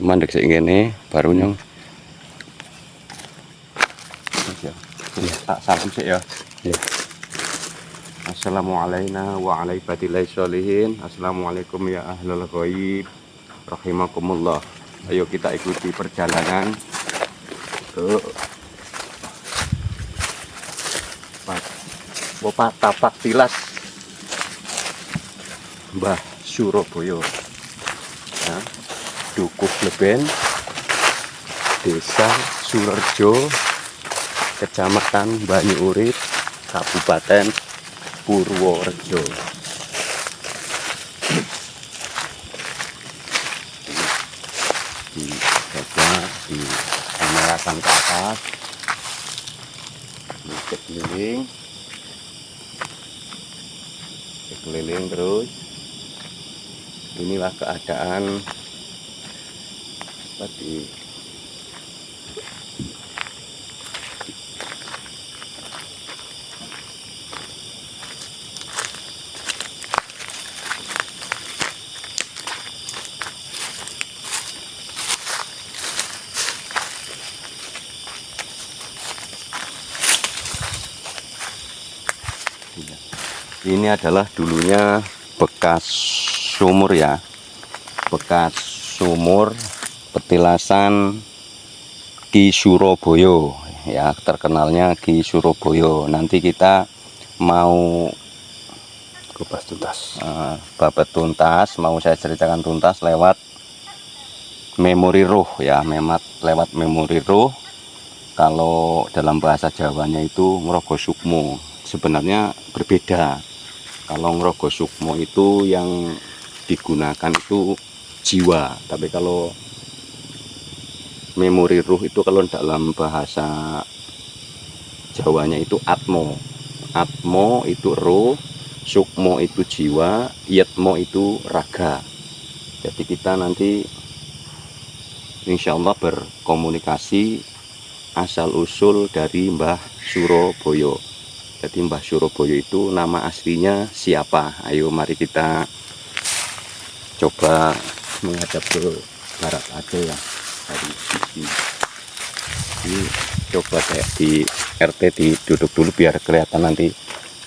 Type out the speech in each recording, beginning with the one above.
mandek sik ngene baru nyong. Tak salam sik ya. Ya. Assalamualaikum wa alaibadilai sholihin. Assalamualaikum ya ahlul ghaib rahimakumullah. Ayo kita ikuti perjalanan ke Tapak Tilas Mbah Surabaya ya, Dukuh Leben, Desa Surejo, Kecamatan Banyuurip, Kabupaten Purworejo. Coba di kamerakan ke atas, keliling terus. Inilah keadaan tadi. Ini adalah dulunya bekas sumur ya, bekas sumur petilasan Ki Surabaya ya, terkenalnya Ki Surabaya. Nanti kita mau Kupas tuntas. babat tuntas, mau saya ceritakan tuntas lewat memori ruh ya, lewat memori ruh. Kalau dalam bahasa Jawanya itu ngrogo sukmo, sebenarnya berbeda. Kalau ngrogo sukmo itu yang digunakan itu jiwa, tapi kalau memori ruh itu kalau dalam bahasa Jawanya itu atmo. Atmo itu ruh, sukmo itu jiwa, yatmo itu raga. Jadi kita nanti insya Allah berkomunikasi asal usul dari Mbah Surabaya. Jadi Mbah Surabaya itu nama aslinya siapa? Ayo mari kita coba menghadap ke barat aja ya, dari sisi ini. Coba kayak di RT diduduk dulu biar kelihatan nanti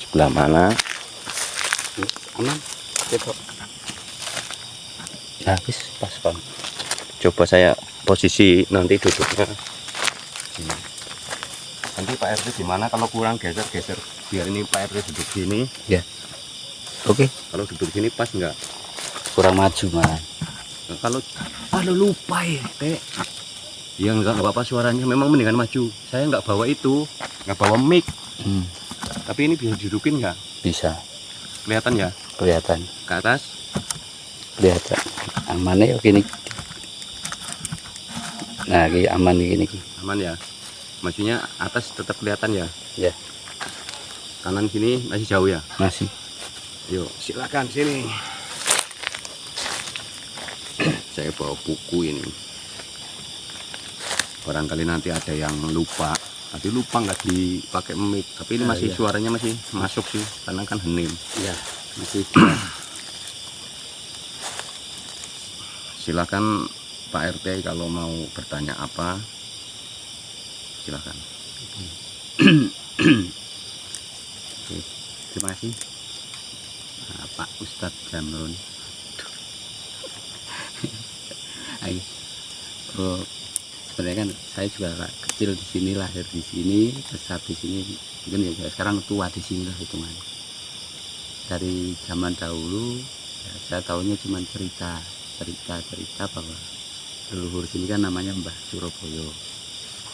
sebelah mana. Aman, nah habis pas bang. Coba saya posisi nanti duduknya. Nanti Pak RT gimana kalau kurang geser biar ini Pak RT duduk sini Ya. Oke. Kalau duduk sini pas enggak? Kurang maju malah. Nah, kalau lupa ya Teh ya enggak apa-apa, suaranya memang mendingan maju. Saya enggak bawa itu, enggak bawa mic. Tapi ini bisa didudukin enggak? Bisa. Kelihatan ya? Kelihatan. Ke atas Kelihatan. Aman ya gini. Nah, ini aman gini. aman ya? Maksudnya atas tetap kelihatan ya? Ya. Kanan sini masih jauh ya? Masih. Yuk silakan sini. Saya bawa buku ini. Barangkali nanti ada yang lupa. Tadi lupa nggak dipakai mic. Tapi ini masih iya. suaranya masih masuk sih, karena kan hening. Ya. Masih. Silakan Pak RT kalau mau bertanya apa. Silakan. Oke, terima kasih Pak Ustadz Jamrun. Ayo. Oh, sebenarnya kan saya juga kecil di sini, lahir di sini, besar di sini. Mungkin ya sekarang tua di sini lah hitungannya. Dari zaman dahulu ya, saya tahunya cuma cerita bahwa leluhur sini kan namanya Mbah Surabaya.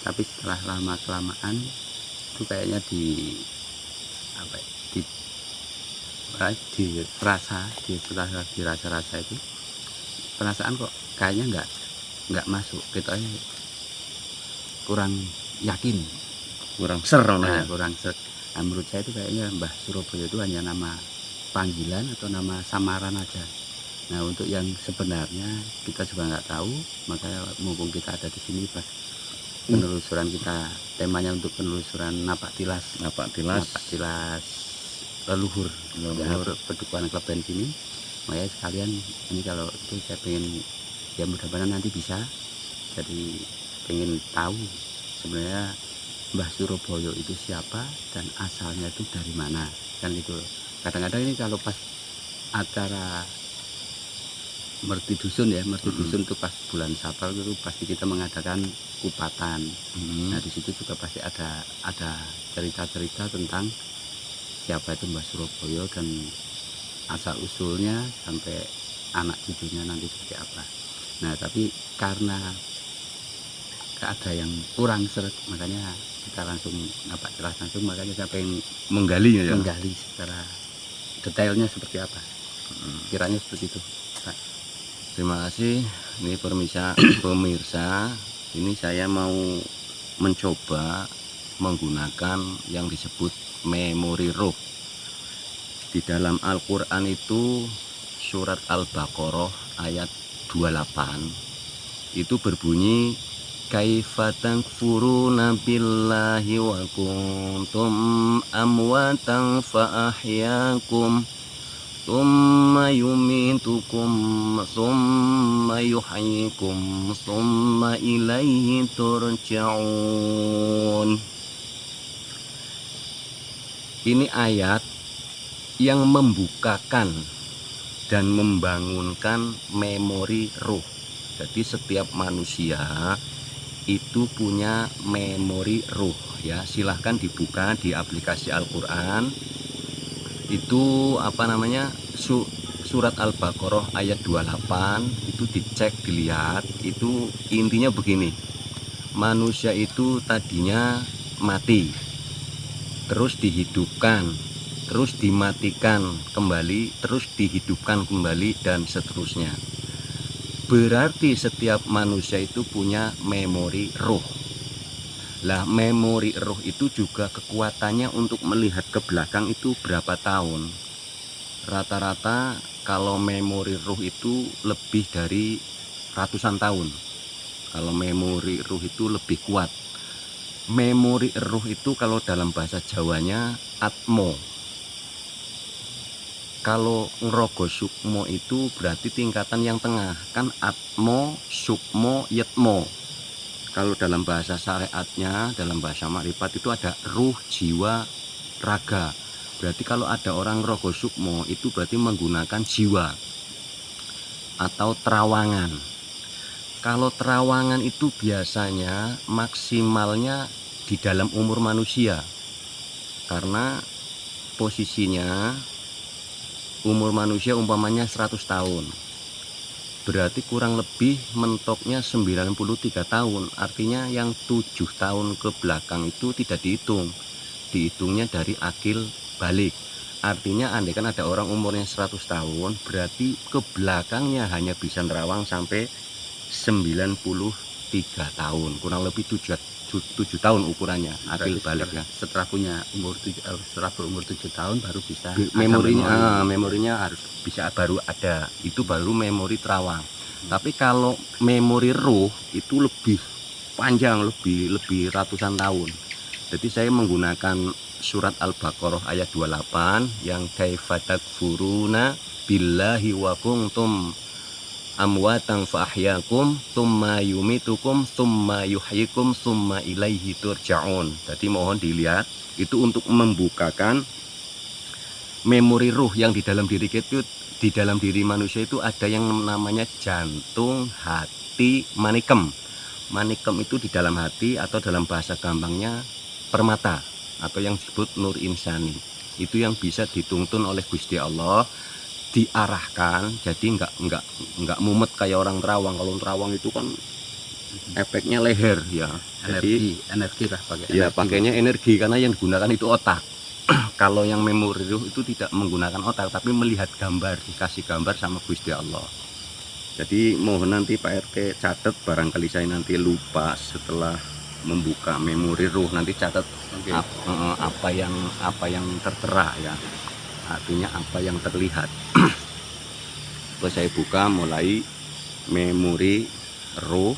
Tapi setelah lama kelamaan itu kayaknya setelah dirasa itu perasaan kok kayaknya nggak masuk gitu aja, kurang yakin, Kurang ser namanya. kurang ser. Nah, menurut saya itu kayaknya Mbah Surabaya itu hanya nama panggilan atau nama samaran aja. Nah, untuk yang sebenarnya kita juga nggak tahu, makanya mumpung kita ada di sini pas penelusuran kita, temanya untuk penelusuran Napak Tilas leluhur ya, Pedukuhan Kleben sini. Makanya sekalian ini kalau itu saya pengen ya mudah-mudahan nanti bisa jadi pengen tahu sebenarnya Mbah Surabaya itu siapa dan asalnya itu dari mana, kan itu. Kadang-kadang ini kalau pas acara merti dusun ya, merti dusun itu pas bulan Sapal itu pasti kita mengadakan kupatan. Nah di situ juga pasti ada cerita-cerita tentang siapa itu Mbah Surabaya dan asal usulnya sampai anak cucunya nanti seperti apa. Nah tapi karena ada yang kurang seret, makanya kita langsung jelas langsung, makanya saya pengen Menggali ya. menggali secara detailnya seperti apa. Kiranya seperti itu. Pak. Terima kasih. Ini pemirsa, ini saya mau mencoba menggunakan yang disebut memori roh. Di dalam Al-Quran itu surat Al-Baqarah ayat 28 itu berbunyi kaifa takfuruna billahi wa kuntum amwatan fa ahyakum thumma yumitukum thumma yuhyikum thumma ilaihi turja'un. Ini ayat yang membukakan dan membangunkan memori ruh. Jadi setiap manusia itu punya memori ruh ya. Silahkan dibuka di aplikasi Al-Quran. Itu surat Al-Baqarah ayat 28 itu dicek, dilihat. Itu intinya begini. Manusia itu tadinya mati, terus dihidupkan, terus dimatikan kembali, terus dihidupkan kembali, dan seterusnya. Berarti setiap manusia itu punya memori ruh. Lah memori ruh itu juga kekuatannya untuk melihat ke belakang itu berapa tahun. Rata-rata kalau memori ruh itu lebih dari ratusan tahun. Kalau memori ruh itu lebih kuat. Memori ruh itu kalau dalam bahasa Jawanya atmo. Kalau ngrogo sukmo itu berarti tingkatan yang tengah, kan atmo, sukmo, yetmo. Kalau dalam bahasa syariatnya, dalam bahasa makrifat itu ada ruh, jiwa, raga. Berarti kalau ada orang ngrogo sukmo itu berarti menggunakan jiwa atau terawangan. Kalau terawangan itu biasanya maksimalnya di dalam umur manusia, karena posisinya umur manusia umpamanya 100 tahun, berarti kurang lebih mentoknya 93 tahun. Artinya yang 7 tahun ke belakang itu tidak dihitung, dihitungnya dari akil balik. Artinya andai kan ada orang umurnya 100 tahun, berarti ke belakangnya hanya bisa nerawang sampai 93 tahun, kurang lebih 7 tahun ukurannya akil balik ya. Setelah berumur 7 tahun baru bisa memorinya harus bisa baru ada, itu baru memori terawang. Tapi kalau memori ruh itu lebih panjang, lebih ratusan tahun. Jadi saya menggunakan surat Al-Baqarah ayat 28 yang kaifa takfuruna billahi wa kuntum amwatan fa ahyakum tsumma yumitukum tsumma yuhyikum tsumma ilaihi turja'un. Jadi mohon dilihat, itu untuk membukakan memori ruh yang di dalam diri kita itu. Di dalam diri manusia itu ada yang namanya jantung, hati, manikem. Manikem itu di dalam hati, atau dalam bahasa gampangnya permata, atau yang disebut nur insani. Itu yang bisa dituntun oleh Gusti Allah, diarahkan, jadi nggak mumet kayak orang terawang. Kalau terawang itu kan efeknya leher ya, energi lah pakai ya, pakainya energi karena yang digunakan itu otak. Kalau yang memori ruh itu tidak menggunakan otak, tapi melihat gambar, dikasih gambar sama Gusti Allah. Jadi mohon nanti Pak RT catat, barangkali saya nanti lupa setelah membuka memori ruh, nanti catat apa yang tertera ya, artinya apa yang terlihat. Terus saya buka mulai memori ruh,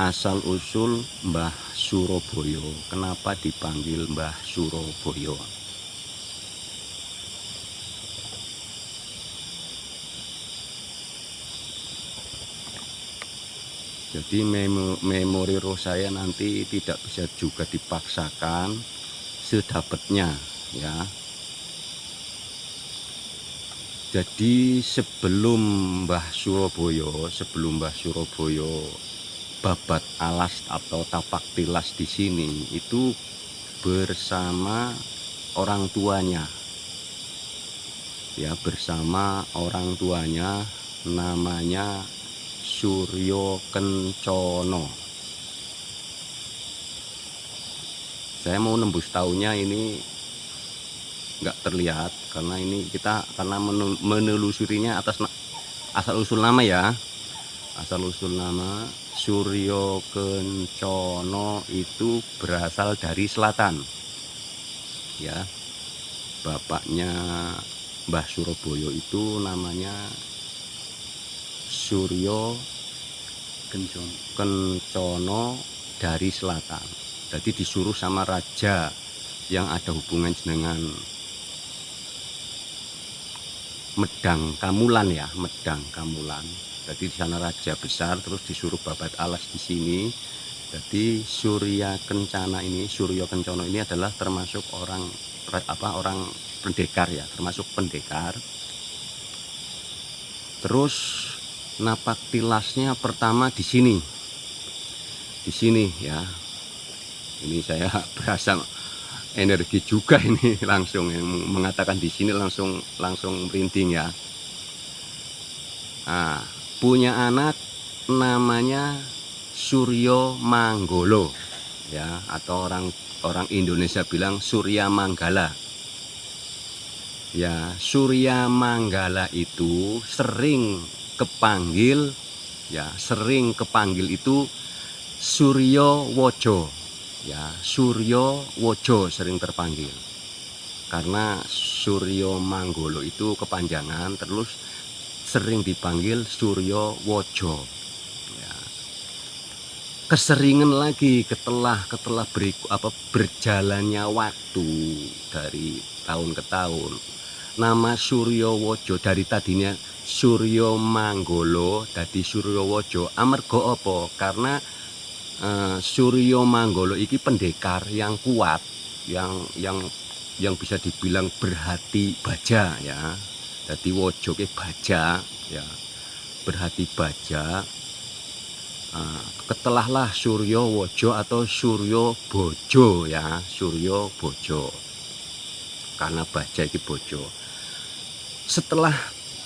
asal usul Mbah Surabaya. Kenapa dipanggil Mbah Surabaya? Jadi memori roh saya nanti tidak bisa juga dipaksakan, sedapatnya ya. Jadi sebelum Mbah Surabaya babat alas atau tapak tilas di sini itu bersama orang tuanya, ya, bersama orang tuanya, namanya Suryo Kencono. Saya mau nembus tahunnya ini nggak terlihat karena ini kita menelusurinya atas asal usul nama ya. Asal usul nama Suryo Kencono itu berasal dari selatan, ya. Bapaknya Mbah Surabaya itu namanya Suryo Kencono dari selatan. Jadi disuruh sama raja yang ada hubungan dengan Medang Kamulan ya, Medang Kamulan. Jadi di sana raja besar, terus disuruh babat alas di sini. Jadi Suryo Kencono ini adalah termasuk orang pendekar ya, termasuk pendekar. Terus napak tilasnya pertama di sini ya. Ini saya berasa energi juga ini, langsung yang mengatakan di sini langsung merinding ya. Nah, punya anak namanya Suryo Manggolo ya, atau orang Indonesia bilang Surya Manggala. Ya, Surya Manggala itu sering kepanggil itu Suryo Wojo. Ya, Suryo Wojo sering terpanggil karena Suryo Manggolo itu kepanjangan, terus sering dipanggil Suryo Wojo ya. Keseringan lagi setelah berjalannya waktu dari tahun ke tahun, nama Suryo Wojo dari tadinya Suryo Manggolo jadi Suryo Wojo. Amarga apa? Karena Suryo Manggolo iki pendekar yang kuat, yang bisa dibilang berhati baja ya. Jadi Wojo ke baja ya, berhati baja. Ketelahlah Suryo Wojo atau Suryo Bojo ya, Suryo Bojo. Karena baja iki bojo. Setelah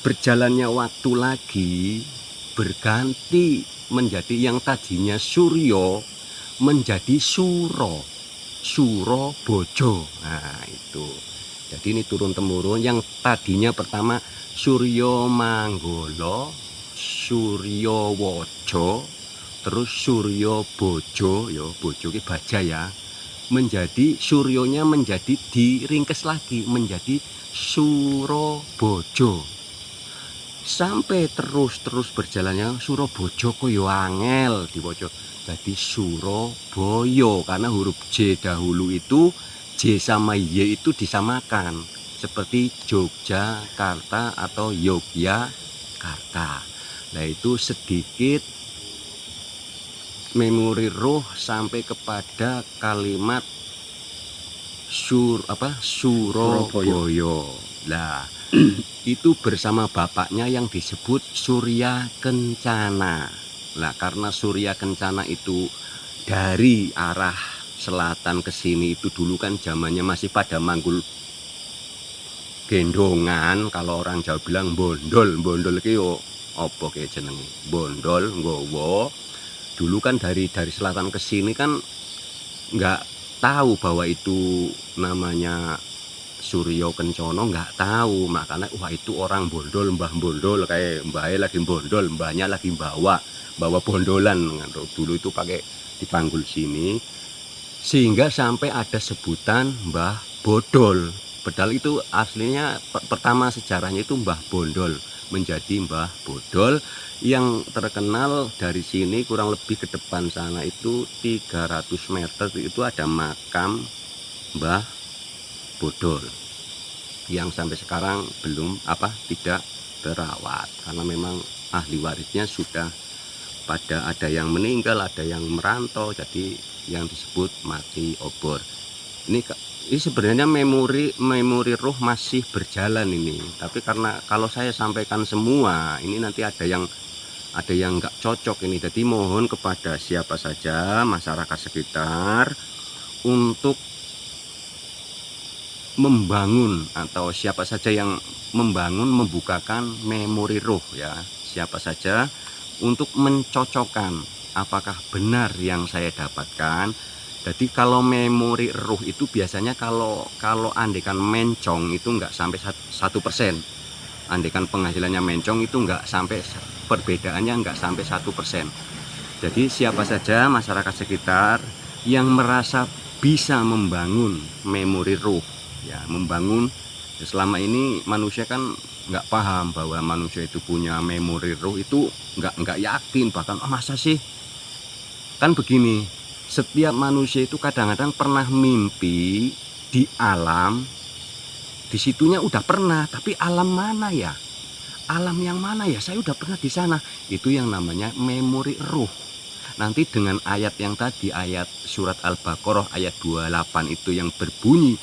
berjalannya waktu lagi berganti menjadi yang tadinya Suryo menjadi Suro Bojo. Nah itu, jadi ini turun temurun. Yang tadinya pertama Suryo Manggolo, Suryo Wojo, terus Suryo Bojo, yo bojo ki baja ya, menjadi Suryonya menjadi diringkes lagi menjadi Suro Bojo. Sampai terus berjalannya Surobojo koyo angel diwoco jadi Surabaya karena huruf J dahulu itu J sama Y itu disamakan seperti Yogyakarta atau Yogyakarta. Nah itu sedikit memori roh sampai kepada kalimat Surabaya. Lah itu bersama bapaknya yang disebut Surya Kencana. Nah, karena Surya Kencana itu dari arah selatan ke sini itu dulu kan zamannya masih pada manggul gendongan, kalau orang Jawa bilang bondol ki yo apa kayak jenenge? Bondol nggowo. Dulu kan dari selatan ke sini kan nggak tahu bahwa itu namanya Suryo Kencono, nggak tahu, makanya wah itu orang bondol, mbah bondol, kayak mbahnya lagi bondol, mbahnya lagi bawa bondolan. Dulu itu pakai dipanggul sini sehingga sampai ada sebutan Mbah Bodol. Padahal itu aslinya pertama sejarahnya itu Mbah Bondol menjadi Mbah Bodol. Yang terkenal dari sini kurang lebih ke depan sana itu 300 meter itu ada makam Mbah Bodol yang sampai sekarang tidak terawat karena memang ahli warisnya sudah pada ada yang meninggal, ada yang merantau, jadi yang disebut mati obor. Ini sebenarnya memori roh masih berjalan ini, tapi karena kalau saya sampaikan semua ini nanti ada yang nggak cocok ini. Jadi mohon kepada siapa saja masyarakat sekitar untuk membangun, atau siapa saja yang membangun, membukakan memori roh ya, siapa saja untuk mencocokkan apakah benar yang saya dapatkan. Jadi kalau memori roh itu biasanya kalau andekan mencong itu nggak sampai 1%, andekan penghasilannya mencong itu nggak sampai, perbedaannya nggak sampai 1%. Jadi siapa saja masyarakat sekitar yang merasa bisa membangun memori roh ya, membangun. Selama ini manusia kan nggak paham bahwa manusia itu punya memori roh, itu nggak yakin, bahkan masa sih. Kan begini, setiap manusia itu kadang-kadang pernah mimpi di alam, disitunya udah pernah, tapi alam mana ya, alam yang mana ya, saya udah pernah di sana. Itu yang namanya memori roh. Nanti dengan ayat yang tadi, ayat surat Al-Baqarah ayat 28 itu yang berbunyi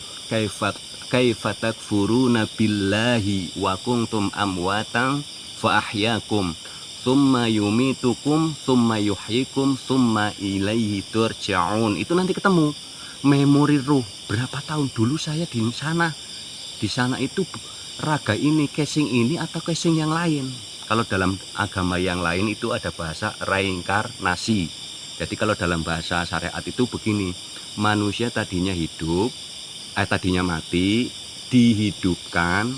kaifa takfuruna billahi wa kuntum amwatan fa ahyakum tsumma yumitukum tsumma yuhyikum tsumma ilaihi turja'un. Itu nanti ketemu memori roh. Berapa tahun dulu saya di sana. Di sana itu raga ini, casing ini atau casing yang lain. Kalau dalam agama yang lain itu ada bahasa reinkarnasi. Jadi kalau dalam bahasa syariat itu begini, manusia tadinya hidup, tadinya mati, dihidupkan,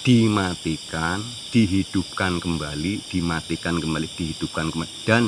dimatikan, dihidupkan kembali, dimatikan kembali, dihidupkan kembali, dan